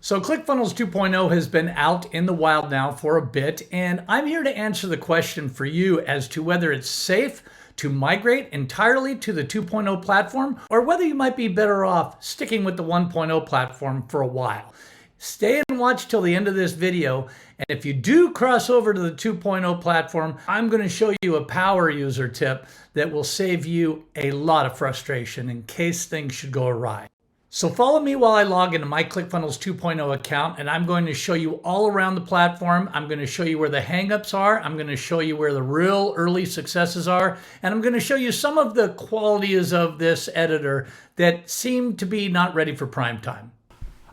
So ClickFunnels 2.0 has been out in the wild now for a bit, and I'm here to answer the question for you as to whether it's safe to migrate entirely to the 2.0 platform or whether you might be better off sticking with the 1.0 platform for a while. Stay and watch till the end of this video, and if you do cross over to the 2.0 platform, I'm going to show you a power user tip that will save you a lot of frustration in case things should go awry. So follow me while I log into my ClickFunnels 2.0 account, and I'm going to show you all around the platform. I'm going to show you where the hangups are. I'm going to show you where the real early successes are. And I'm going to show you some of the qualities of this editor that seem to be not ready for prime time.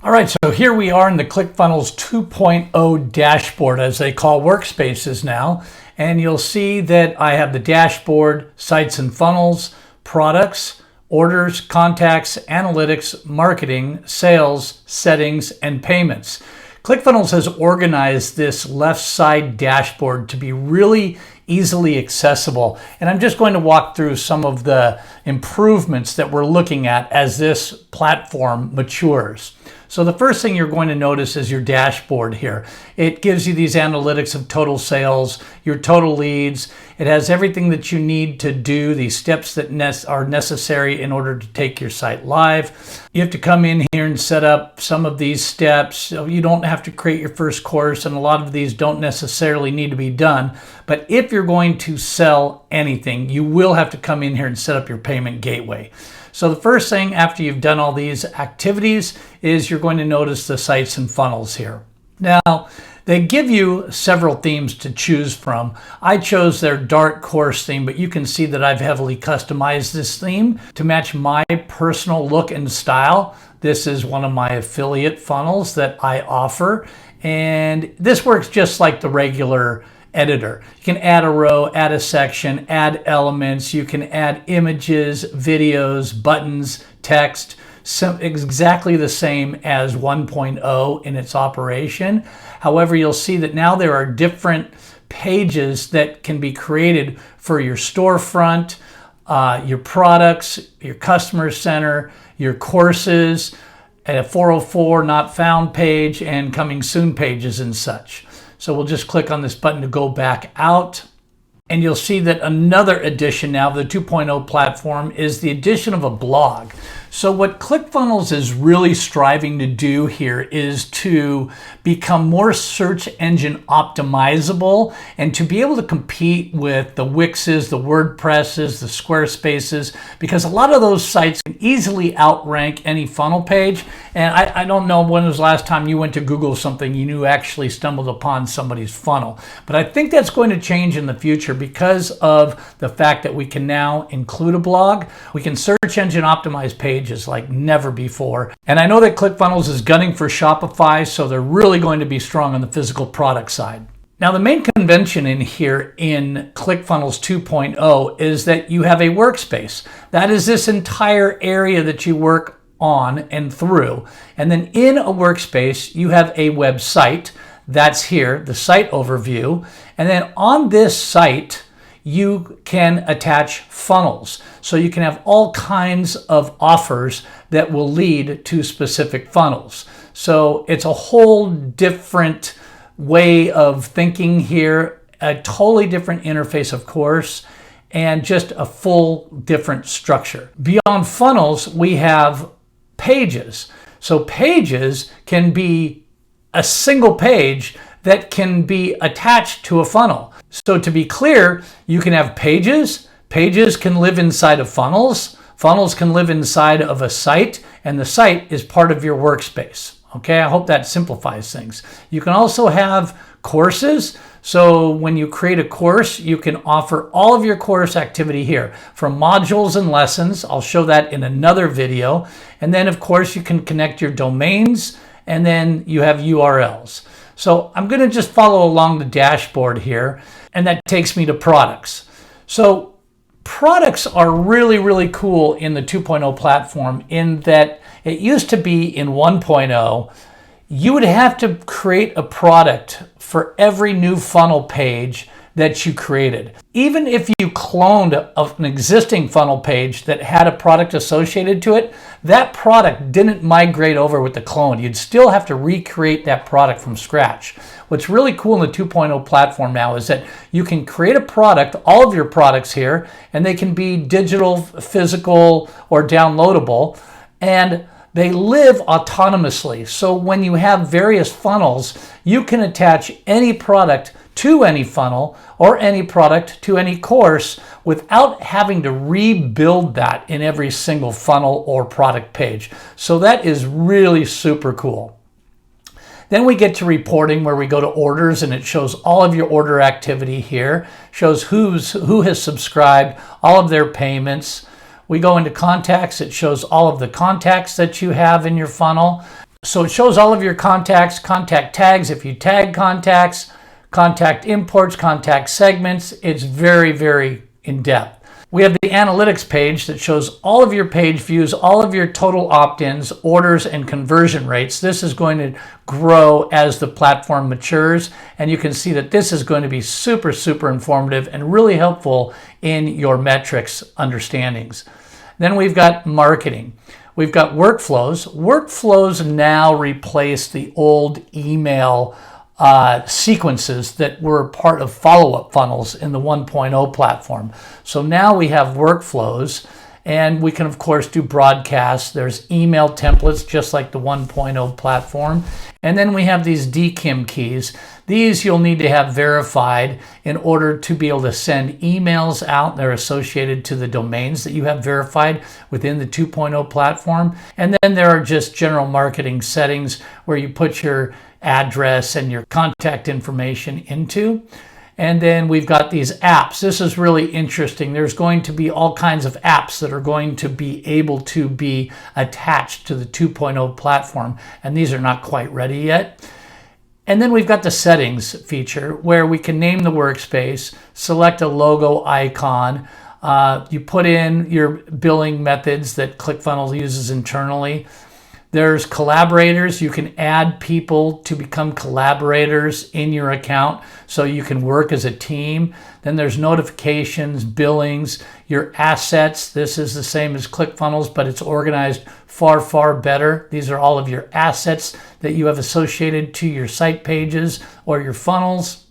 All right, so here we are in the ClickFunnels 2.0 dashboard, as they call workspaces now. And you'll see that I have the dashboard, sites and funnels, products, orders, contacts, analytics, marketing, sales, settings, and payments. ClickFunnels has organized this left side dashboard to be really easily accessible. And I'm just going to walk through some of the improvements that we're looking at as this platform matures. So the first thing you're going to notice is your dashboard here. It gives you these analytics of total sales, your total leads. It has everything that you need to do, these steps that are necessary in order to take your site live. You have to come in here and set up some of these steps. So you don't have to create your first course, and a lot of these don't necessarily need to be done. But if you're going to sell anything, you will have to come in here and set up your payment gateway. So the first thing after you've done all these activities is you're going to notice the sites and funnels here. Now, they give you several themes to choose from. I chose their dark course theme, but you can see that I've heavily customized this theme to match my personal look and style. This is one of my affiliate funnels that I offer, and this works just like the regular editor. You can add a row, add a section, add elements. You can add images, videos, buttons, text, exactly the same as 1.0 in its operation. However, you'll see that now there are different pages that can be created for your storefront, your products, your customer center, your courses, a 404 not found page, and coming soon pages and such. So we'll just click on this button to go back out. And you'll see that another addition now of the 2.0 platform is the addition of a blog. So what ClickFunnels is really striving to do here is to become more search engine optimizable and to be able to compete with the Wixes, the WordPresses, the Squarespaces, because a lot of those sites can easily outrank any funnel page. And I don't know when was the last time you went to Google something you actually stumbled upon somebody's funnel. But I think that's going to change in the future because of the fact that we can now include a blog. We can search engine optimize pages like never before. And I know that ClickFunnels is gunning for Shopify, so they're really going to be strong on the physical product side. Now, the main convention in here in ClickFunnels 2.0 is that you have a workspace. That is this entire area that you work on and through. And then in a workspace, you have a website. That's here, the site overview. And then on this site, you can attach funnels. So you can have all kinds of offers that will lead to specific funnels. So it's a whole different way of thinking here, a totally different interface, of course, and just a full different structure. Beyond funnels, we have pages. So pages can be a single page that can be attached to a funnel. So to be clear, you can have pages. Pages can live inside of funnels. Funnels can live inside of a site, and the site is part of your workspace. Okay, I hope that simplifies things. You can also have courses. So when you create a course, you can offer all of your course activity here, from modules and lessons. I'll show that in another video. And then, of course, you can connect your domains, and then you have URLs. So I'm going to just follow along the dashboard here, and that takes me to products. So products are really, really cool in the 2.0 platform in that it used to be in 1.0, you would have to create a product for every new funnel page that you created. Even if you cloned an existing funnel page that had a product associated to it, that product didn't migrate over with the clone. You'd still have to recreate that product from scratch. What's really cool in the 2.0 platform now is that you can create a product, all of your products here, and they can be digital, physical, or downloadable, and they live autonomously. So when you have various funnels, you can attach any product to any funnel or any product to any course without having to rebuild that in every single funnel or product page. So that is really super cool. Then we get to reporting, where we go to orders, and it shows all of your order activity here, shows who has subscribed, all of their payments. We go into contacts, it shows all of the contacts that you have in your funnel. So it shows all of your contacts, contact tags, if you tag contacts, contact imports, contact segments. It's very, very in-depth. We have the analytics page that shows all of your page views, all of your total opt-ins, orders, and conversion rates. This is going to grow as the platform matures, and you can see that this is going to be super, super informative and really helpful in your metrics understandings. Then we've got marketing. We've got workflows. Workflows now replace the old email sequences that were part of follow-up funnels in the 1.0 platform. So now we have workflows, and we can of course do broadcasts. There's email templates just like the 1.0 platform. And then we have these DKIM keys. These you'll need to have verified in order to be able to send emails out. They're associated to the domains that you have verified within the 2.0 platform. And then there are just general marketing settings where you put your address and your contact information into. And then we've got these apps. This is really interesting. There's going to be all kinds of apps that are going to be able to be attached to the 2.0 platform, and these are not quite ready yet. And then we've got the settings feature where we can name the workspace, select a logo icon, you put in your billing methods that ClickFunnels uses internally. There's collaborators. You can add people to become collaborators in your account so you can work as a team. Then there's notifications, billings, your assets. This is the same as ClickFunnels, but it's organized far, far better. These are all of your assets that you have associated to your site pages or your funnels.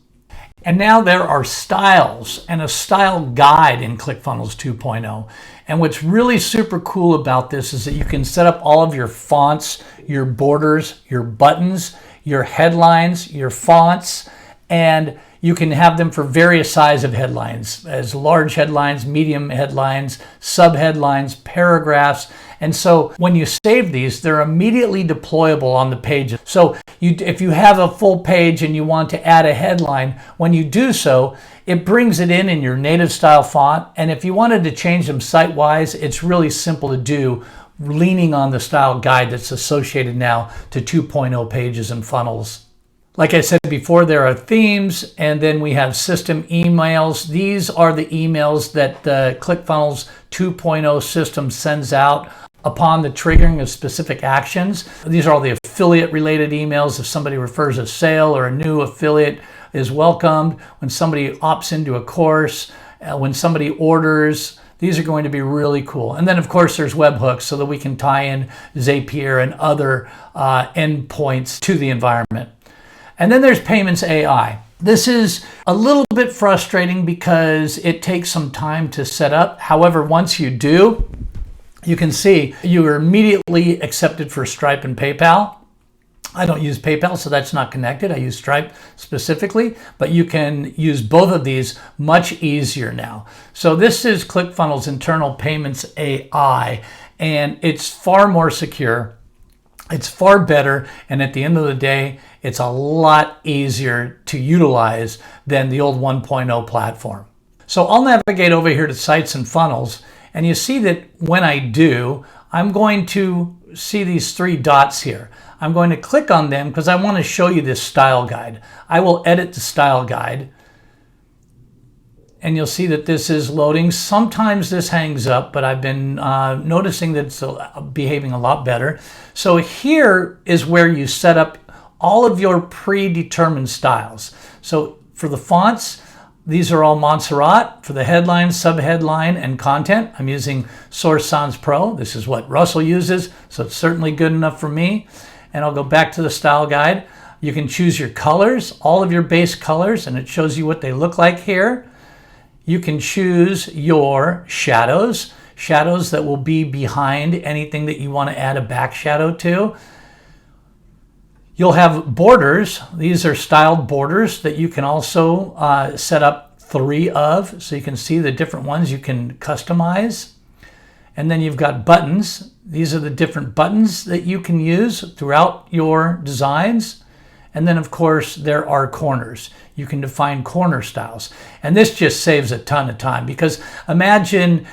And now there are styles and a style guide in ClickFunnels 2.0. And what's really super cool about this is that you can set up all of your fonts, your borders, your buttons, your headlines, your fonts, and you can have them for various size of headlines, as large headlines, medium headlines, sub-headlines, paragraphs. And so when you save these, they're immediately deployable on the page. So if you have a full page and you want to add a headline, when you do so, it brings it in your native style font. And if you wanted to change them site-wise, it's really simple to do, leaning on the style guide that's associated now to 2.0 pages and funnels. Like I said before, there are themes, and then we have system emails. These are the emails that the ClickFunnels 2.0 system sends out upon the triggering of specific actions. These are all the affiliate related emails. If somebody refers a sale or a new affiliate is welcomed, when somebody opts into a course, when somebody orders, these are going to be really cool. And then of course there's webhooks so that we can tie in Zapier and other endpoints to the environment. And then there's Payments AI. This is a little bit frustrating because it takes some time to set up. However, once you do, you can see you are immediately accepted for Stripe and PayPal. I don't use PayPal, so that's not connected. I use Stripe specifically, but you can use both of these much easier now. So this is ClickFunnels internal Payments AI, and it's far more secure. It's far better, and at the end of the day, it's a lot easier to utilize than the old 1.0 platform. So I'll navigate over here to Sites and Funnels, and you see that when I do, I'm going to see these three dots here. I'm going to click on them because I want to show you this style guide. I will edit the style guide, and you'll see that this is loading. Sometimes this hangs up, but I've been noticing that it's behaving a lot better. So here is where you set up all of your predetermined styles. So for the fonts, These are all Montserrat for the headline, subheadline, and content. I'm using Source Sans Pro. This is what Russell uses, so it's certainly good enough for me. And I'll go back to the style guide. You can choose your colors, all of your base colors, and it shows you what they look like here. You can choose your shadows that will be behind anything that you want to add a back shadow to. You'll have borders. These are styled borders that you can also set up 3 of, so you can see the different ones you can customize. And then you've got buttons. These are the different buttons that you can use throughout your designs. And then, of course, there are corners. You can define corner styles. And this just saves a ton of time, because imagine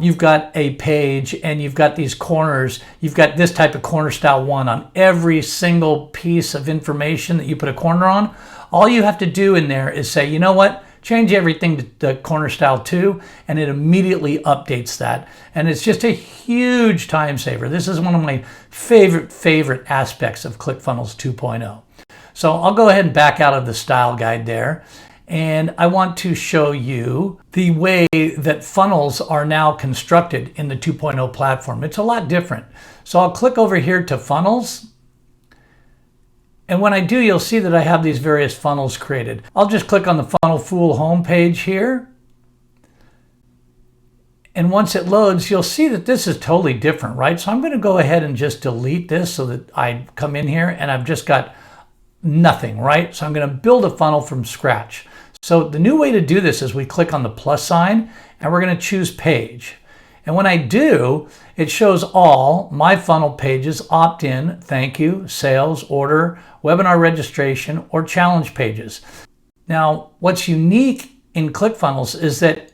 you've got a page and you've got these corners. You've got this type of corner style 1 on every single piece of information that you put a corner on. All you have to do in there is say, you know what? Change everything to the corner style 2, and it immediately updates that. And it's just a huge time saver. This is one of my favorite aspects of ClickFunnels 2.0. So I'll go ahead and back out of the style guide there. And I want to show you the way that funnels are now constructed in the 2.0 platform. It's a lot different. So I'll click over here to funnels. And when I do, you'll see that I have these various funnels created. I'll just click on the Funnel Fool homepage here. And once it loads, you'll see that this is totally different, right? So I'm going to go ahead and just delete this so that I come in here and I've just got nothing, right? So I'm going to build a funnel from scratch. So the new way to do this is we click on the plus sign and we're going to choose page. And when I do, it shows all my funnel pages: opt-in, thank you, sales, order, webinar registration, or challenge pages. Now, what's unique in ClickFunnels is that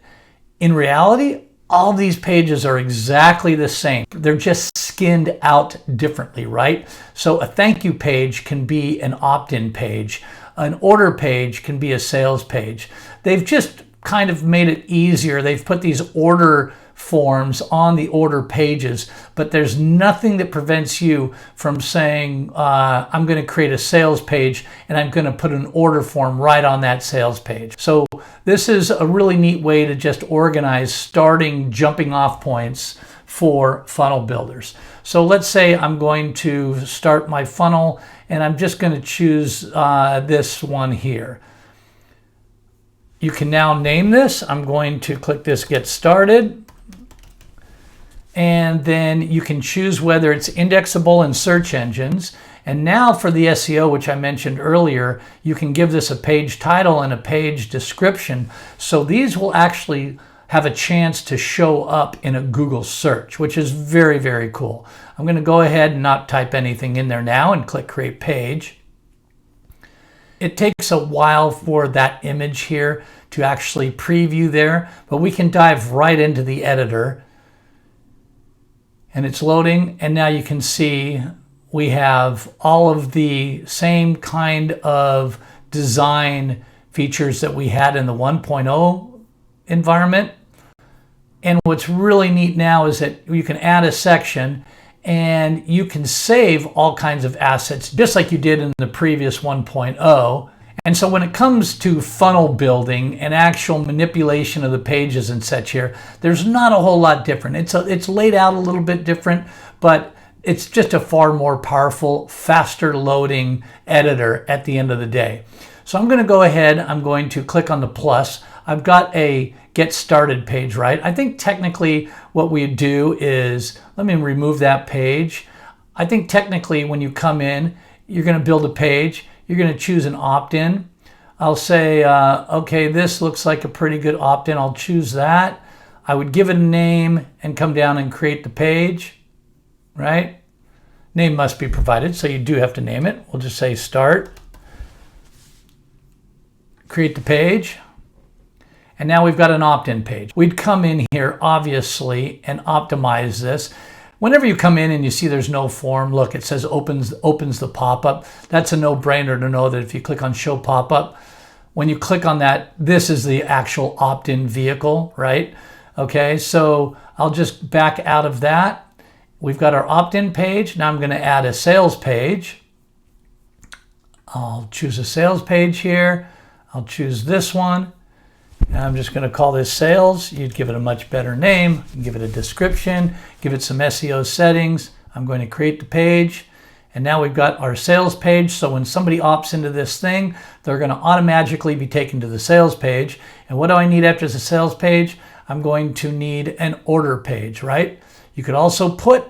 in reality, all these pages are exactly the same. They're just skinned out differently, right? So a thank you page can be an opt-in page. An order page can be a sales page. They've just kind of made it easier. They've put these order forms on the order pages, but there's nothing that prevents you from saying, I'm going to create a sales page and I'm going to put an order form right on that sales page. So this is a really neat way to just organize starting jumping off points for funnel builders. So let's say I'm going to start my funnel and I'm just going to choose this one here. You can now name this. I'm going to click this Get Started. And then you can choose whether it's indexable in search engines. And now for the SEO, which I mentioned earlier, you can give this a page title and a page description. So these will actually have a chance to show up in a Google search, which is very cool. I'm going to go ahead and not type anything in there now and click Create Page. It takes a while for that image here to actually preview there, but we can dive right into the editor. And it's loading, and now you can see we have all of the same kind of design features that we had in the 1.0 environment. And what's really neat now is that you can add a section and you can save all kinds of assets just like you did in the previous 1.0. And so when it comes to funnel building and actual manipulation of the pages and such here, there's not a whole lot different. It's laid out a little bit different, but it's just a far more powerful, faster loading editor at the end of the day. So I'm going to go ahead, I'm going to click on the plus. I've got a Get Started page, right? I think technically what we do is, let me remove that page. I think technically when you come in, you're going to build a page. You're going to choose an opt-in. I'll say, okay, this looks like a pretty good opt-in. I'll choose that. I would give it a name and come down and create the page, right? Name must be provided, so you do have to name it. We'll just say start. Create the page. And now we've got an opt-in page. We'd come in here, obviously, and optimize this. Whenever you come in and you see there's no form, look, it says opens the pop-up. That's a no-brainer to know that if you click on Show Pop-Up, when you click on that, this is the actual opt-in vehicle, right? Okay, so I'll just back out of that. We've got our opt-in page. Now I'm going to add a sales page. I'll choose a sales page here. I'll choose this one. Now I'm just going to call this sales. You'd give it a much better name, give it a description, give it some SEO settings. I'm going to create the page. And now we've got our sales page. So when somebody opts into this thing, they're going to automatically be taken to the sales page. And what do I need after the sales page? I'm going to need an order page, right? You could also put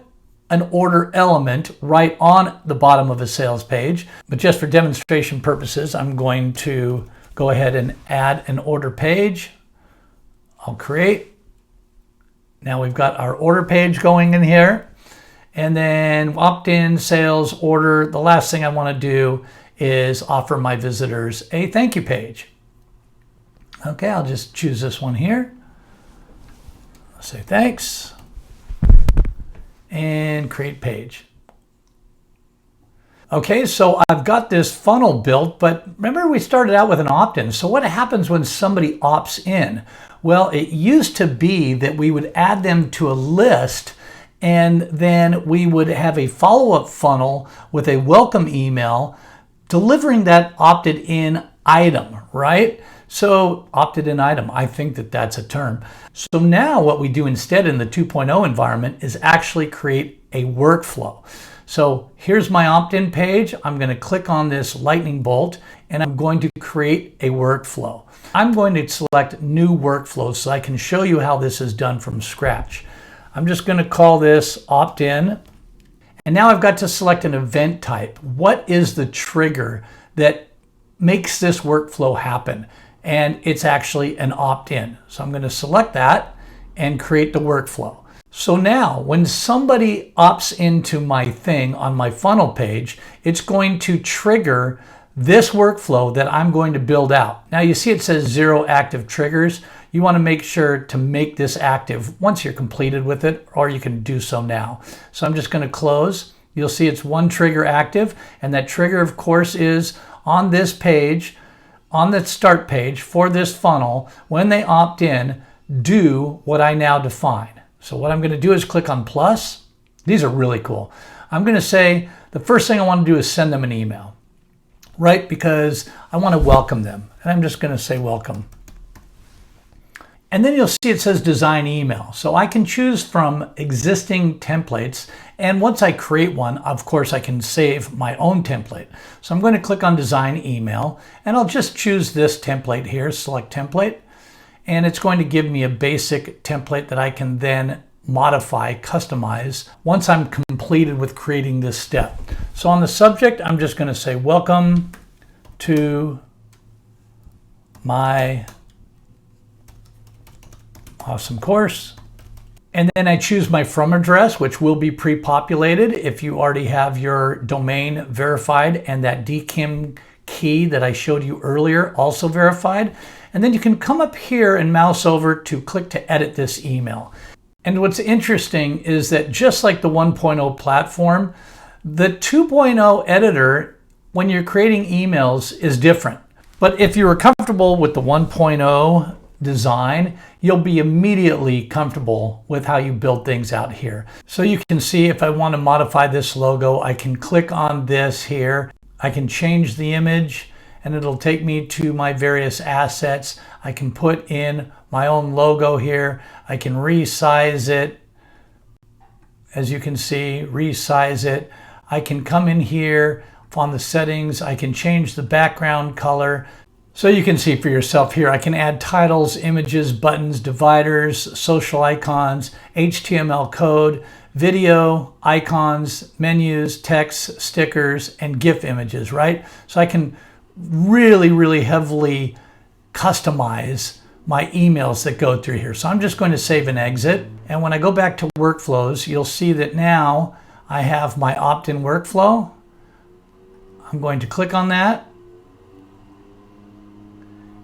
an order element right on the bottom of a sales page. But just for demonstration purposes, I'm going to go ahead and add an order page. I'll create. Now we've got our order page going in here. And then opt-in, sales, order. The last thing I want to do is offer my visitors a thank you page. Okay, I'll just choose this one here. I'll say thanks and create page. Okay, so I've got this funnel built, but remember we started out with an opt-in. So what happens when somebody opts in? Well, it used to be that we would add them to a list, and then we would have a follow-up funnel with a welcome email delivering that opted in item, right? So opted in item, I think that that's a term. So now what we do instead in the 2.0 environment is actually create a workflow. So here's my opt-in page. I'm going to click on this lightning bolt and I'm going to create a workflow. I'm going to select new workflow so I can show you how this is done from scratch. I'm just going to call this opt-in. And now I've got to select an event type. What is the trigger that makes this workflow happen? And it's actually an opt-in. So I'm going to select that and create the workflow. So now when somebody opts into my thing on my funnel page, it's going to trigger this workflow that I'm going to build out. Now you see it says 0 active triggers. You want to make sure to make this active once you're completed with it, or you can do so now. So I'm just going to close. You'll see it's 1 trigger active, and that trigger of course is on this page, on the start page for this funnel. When they opt in, do what I now define. So what I'm going to do is click on plus. These are really cool. I'm going to say the first thing I want to do is send them an email, right? Because I want to welcome them. And I'm just going to say welcome. And then you'll see it says design email. So I can choose from existing templates. And once I create one, of course, I can save my own template. So I'm going to click on design email and I'll just choose this template here, select template. And it's going to give me a basic template that I can then modify, customize once I'm completed with creating this step. So on the subject, I'm just going to say, welcome to my awesome course. And then I choose my from address, which will be pre-populated if you already have your domain verified and that DKIM key that I showed you earlier also verified. And then you can come up here and mouse over to click to edit this email. And what's interesting is that just like the 1.0 platform, the 2.0 editor, when you're creating emails, is different. But if you were comfortable with the 1.0 design, you'll be immediately comfortable with how you build things out here. So you can see if I want to modify this logo, I can click on this here. I can change the image and it'll take me to my various assets. I can put in my own logo here. I can resize it. As you can see, resize it. I can come in here on the settings. I can change the background color. So you can see for yourself here, I can add titles, images, buttons, dividers, social icons, HTML code, video, icons, menus, text, stickers, and GIF images, right? So I can really heavily customize my emails that go through here. So I'm just going to save and exit. And when I go back to workflows, you'll see that now I have my opt-in workflow. I'm going to click on that.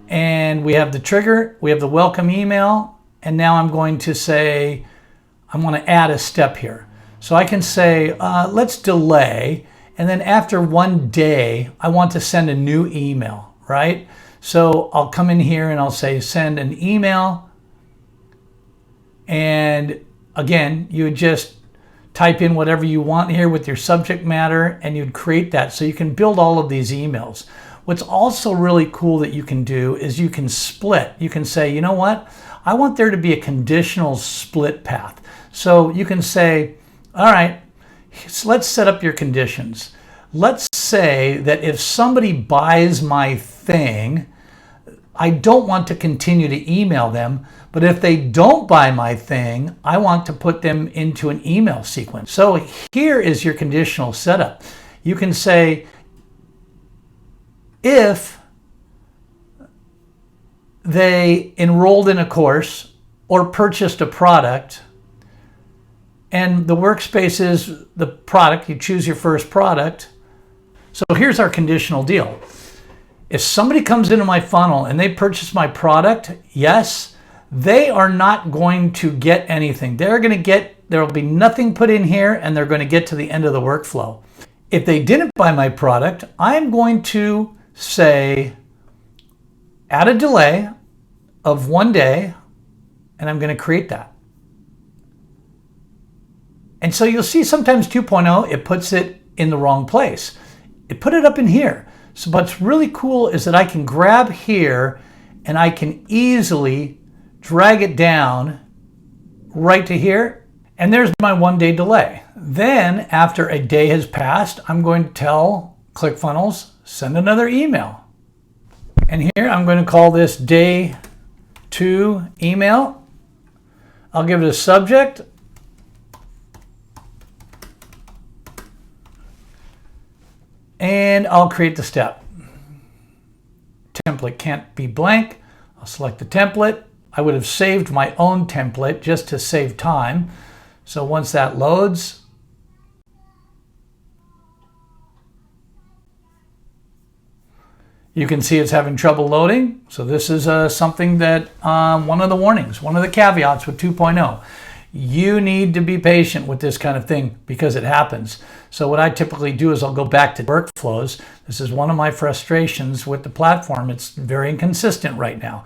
And we have the trigger, we have the welcome email, and now I'm going to say, I want to add a step here. So I can say, let's delay, and then after 1 day, I want to send a new email, right? So I'll come in here and I'll say, send an email. And again, you would just type in whatever you want here with your subject matter, and you'd create that. So you can build all of these emails. What's also really cool that you can do is you can split. You can say, you know what? I want there to be a conditional split path. So you can say, all right, so let's set up your conditions. Let's say that if somebody buys my thing, I don't want to continue to email them, but if they don't buy my thing, I want to put them into an email sequence. So here is your conditional setup. You can say, if they enrolled in a course or purchased a product, and the workspace is the product, you choose your first product. So here's our conditional deal. If somebody comes into my funnel and they purchase my product, yes, they are not going to get anything. There will be nothing put in here, and they're going to get to the end of the workflow. If they didn't buy my product, I'm going to say, add a delay of 1 day, and I'm going to create that. And so you'll see sometimes 2.0, it puts it in the wrong place. It put it up in here. So what's really cool is that I can grab here and I can easily drag it down right to here. And there's my 1 day delay. Then after a day has passed, I'm going to tell ClickFunnels, send another email. And here I'm going to call this day 2 email. I'll give it a subject. And I'll create the step. Template can't be blank. I'll select the template. I would have saved my own template just to save time. So once that loads, you can see it's having trouble loading. So this is something that one of the warnings, one of the caveats with 2.0. You need to be patient with this kind of thing because it happens. So what I typically do is I'll go back to workflows. This is one of my frustrations with the platform. It's very inconsistent right now.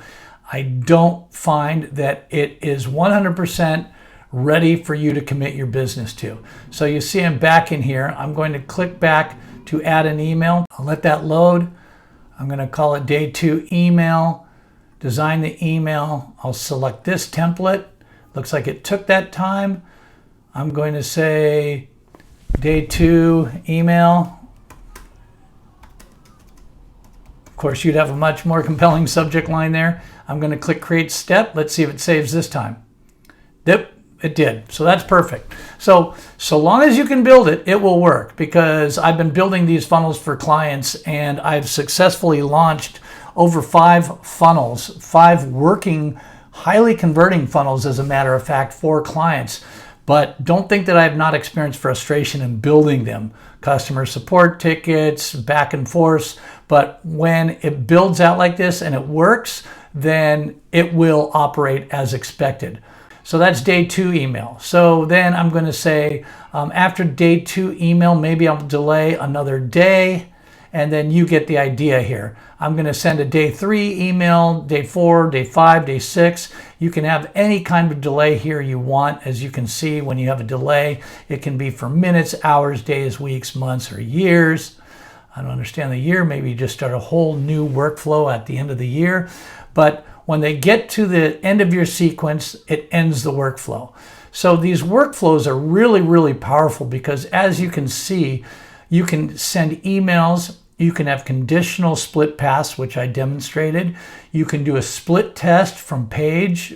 I don't find that it is 100% ready for you to commit your business to. So you see I'm back in here. I'm going to click back to add an email. I'll let that load. I'm going to call it day 2 email, design the email. I'll select this template. Looks like it took that time. I'm going to say day 2 email. Of course, you'd have a much more compelling subject line there. I'm going to click create step. Let's see if it saves this time. Yep, it did. So that's perfect. So long as you can build it, it will work, because I've been building these funnels for clients and I've successfully launched over 5 funnels, 5 working, highly converting funnels, as a matter of fact, for clients. But don't think that I have not experienced frustration in building them. Customer support tickets, back and forth. But when it builds out like this and it works, then it will operate as expected. So that's day 2 email. So then I'm going to say, after day 2 email, maybe I'll delay another day. And then you get the idea here. I'm going to send a day 3 email, day 4, day 5, day 6. You can have any kind of delay here you want. As you can see, when you have a delay, it can be for minutes, hours, days, weeks, months, or years. I don't understand the year. Maybe you just start a whole new workflow at the end of the year. But when they get to the end of your sequence, it ends the workflow. So these workflows are really, really powerful, because as you can see, you can send emails. You can have conditional split paths, which I demonstrated. You can do a split test from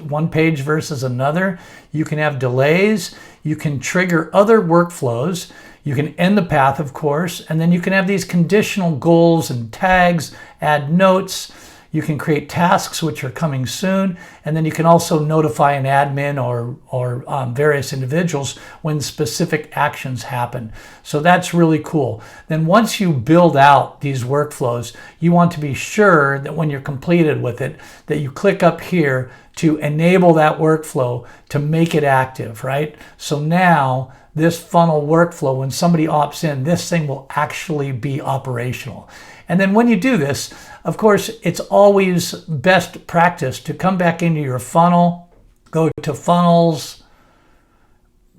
one page versus another. You can have delays. You can trigger other workflows. You can end the path, of course, and then you can have these conditional goals and tags, add notes. You can create tasks, which are coming soon, and then you can also notify an admin or various individuals when specific actions happen. So that's really cool. Then once you build out these workflows, you want to be sure that when you're completed with it, that you click up here to enable that workflow to make it active, right? So now this funnel workflow, when somebody opts in, this thing will actually be operational. And then when you do this, of course, it's always best practice to come back into your funnel, go to funnels,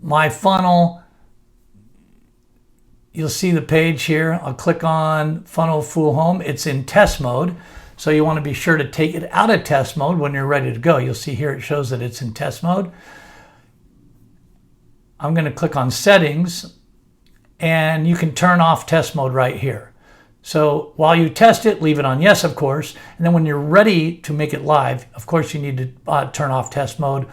my funnel, you'll see the page here. I'll click on Funnel Full Home. It's in test mode. So you want to be sure to take it out of test mode when you're ready to go. You'll see here it shows that it's in test mode. I'm going to click on settings, and you can turn off test mode right here. So while you test it, leave it on yes, of course. And then when you're ready to make it live, of course, you need to turn off test mode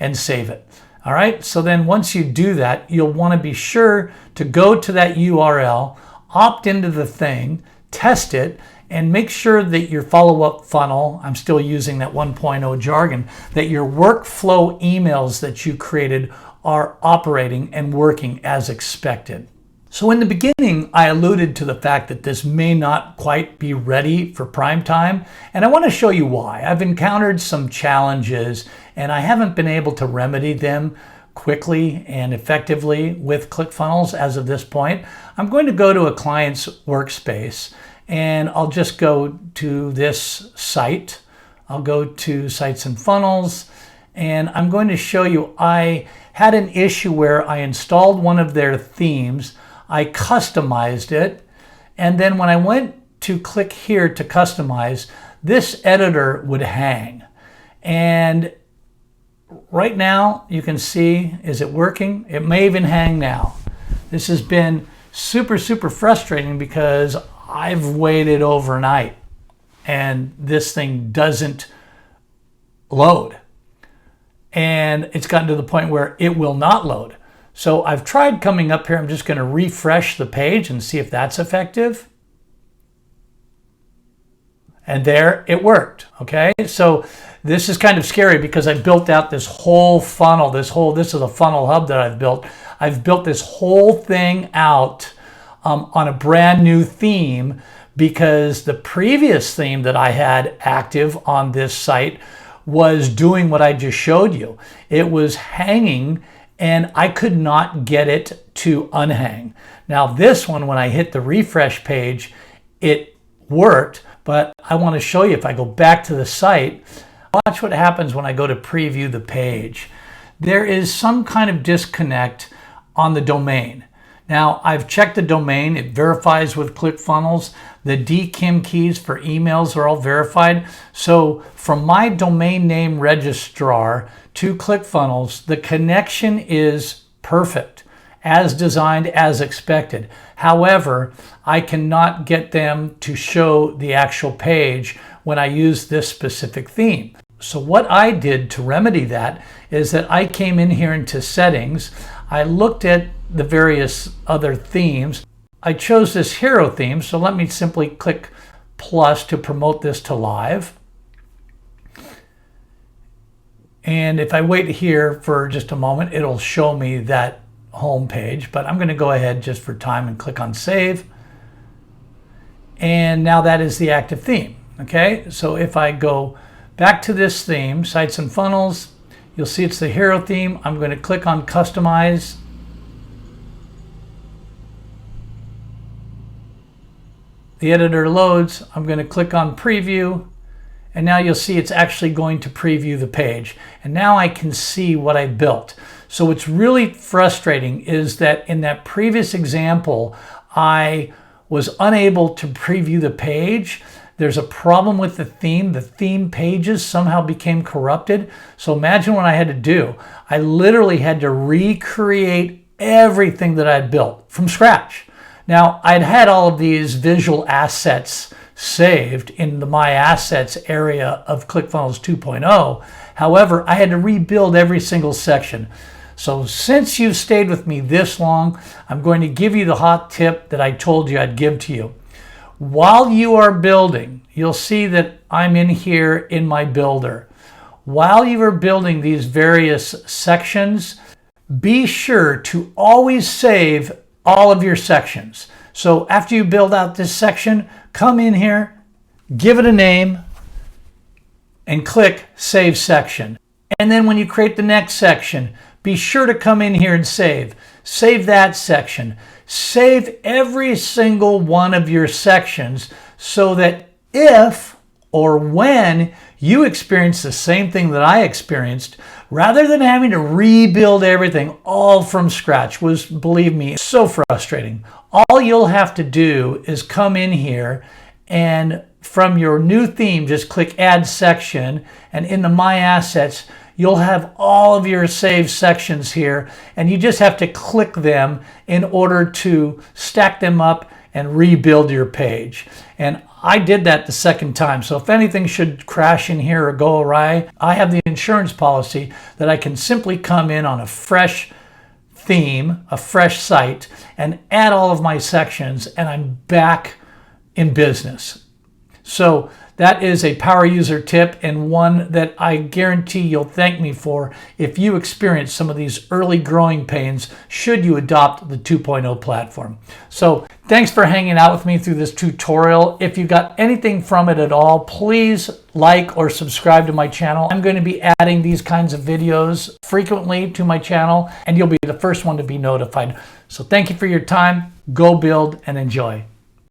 and save it. All right. So then once you do that, you'll want to be sure to go to that URL, opt into the thing, test it, and make sure that your follow-up funnel, I'm still using that 1.0 jargon, that your workflow emails that you created are operating and working as expected. So in the beginning, I alluded to the fact that this may not quite be ready for prime time, and I want to show you why. I've encountered some challenges, and I haven't been able to remedy them quickly and effectively with ClickFunnels as of this point. I'm going to go to a client's workspace, and I'll just go to this site. I'll go to Sites and Funnels, and I'm going to show you I had an issue where I installed one of their themes. I customized it, and then when I went to click here to customize, this editor would hang. And right now you can see, is it working? It may even hang now. This has been super frustrating because I've waited overnight and this thing doesn't load. And it's gotten to the point where it will not load. So I've tried coming up here. I'm just going to refresh the page and see if that's effective. And there it worked. Okay. So this is kind of scary because I built out this whole funnel, this is a funnel hub that I've built. I've built this whole thing out on a brand new theme because the previous theme that I had active on this site was doing what I just showed you. It was hanging and I could not get it to unhang. Now this one, when I hit the refresh page, it worked, but I want to show you if I go back to the site, watch what happens when I go to preview the page. There is some kind of disconnect on the domain. Now, I've checked the domain. It verifies with ClickFunnels. The DKIM keys for emails are all verified. So from my domain name registrar to ClickFunnels, the connection is perfect, as designed, as expected. However, I cannot get them to show the actual page when I use this specific theme. So what I did to remedy that is that I came in here into settings. I looked at the various other themes. I chose this hero theme, so let me simply click plus to promote this to live. And if I wait here for just a moment, it'll show me that home page, but I'm going to go ahead just for time and click on save. And now that is the active theme. Okay, so if I go back to this theme, Sites and Funnels, you'll see it's the hero theme. I'm going to click on customize. The editor loads. I'm going to click on preview, and now you'll see it's actually going to preview the page. And now I can see what I built. So what's really frustrating is that in that previous example, I was unable to preview the page. There's a problem with the theme. The theme pages somehow became corrupted. So imagine what I had to do. I literally had to recreate everything that I'd built from scratch. Now, I'd had all of these visual assets saved in the My Assets area of ClickFunnels 2.0. However, I had to rebuild every single section. So since you've stayed with me this long, I'm going to give you the hot tip that I told you I'd give to you. While you are building, you'll see that I'm in here in my builder. While you are building these various sections, be sure to always save all of your sections. So after you build out this section, come in here, give it a name, and click Save Section. And then when you create the next section, be sure to come in here and save. Save that section. Save every single one of your sections so that if or when you experience the same thing that I experienced, rather than having to rebuild everything all from scratch, was, believe me, so frustrating. All you'll have to do is come in here and from your new theme, just click Add Section, and in the My Assets, you'll have all of your saved sections here, and you just have to click them in order to stack them up and rebuild your page. And I did that the second time, so if anything should crash in here or go awry, I have the insurance policy that I can simply come in on a fresh theme, a fresh site, and add all of my sections, and I'm back in business. So that is a power user tip, and one that I guarantee you'll thank me for if you experience some of these early growing pains should you adopt the 2.0 platform. So thanks for hanging out with me through this tutorial. If you got anything from it at all, please like or subscribe to my channel. I'm going to be adding these kinds of videos frequently to my channel, and you'll be the first one to be notified. So thank you for your time. Go build and enjoy.